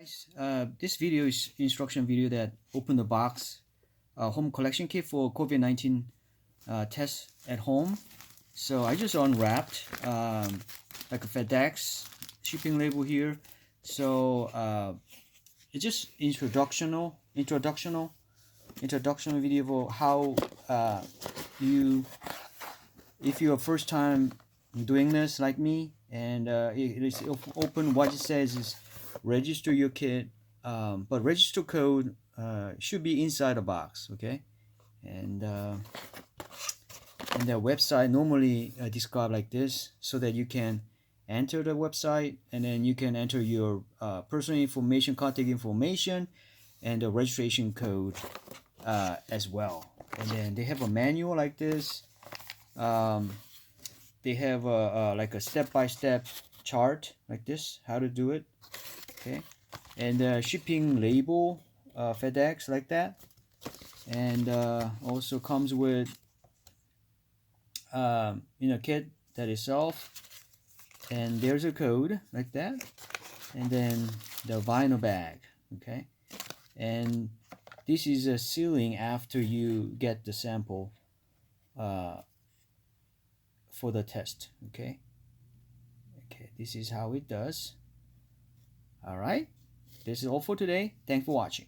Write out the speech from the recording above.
Guys, this video is instruction video that open the box home collection kit for COVID-19 test at home. So I just unwrapped like a Fedex shipping label here. So it's just introductional video for how if you're first time doing this like me, and it is open. What it says is register your kit, but register code should be inside the box, okay? And the website normally described like this, so that you can enter the website, and then you can enter your personal information, contact information, and the registration code as well. And then they have a manual like this. They have like a step-by-step chart like this, how to do it, okay? And the shipping label, FedEx like that, and also comes with kit that itself, and there's a code like that, and then the vinyl bag, okay? And this is a sealing after you get the sample for the test, okay? This is how it does. All right, this is all for today. Thanks for watching.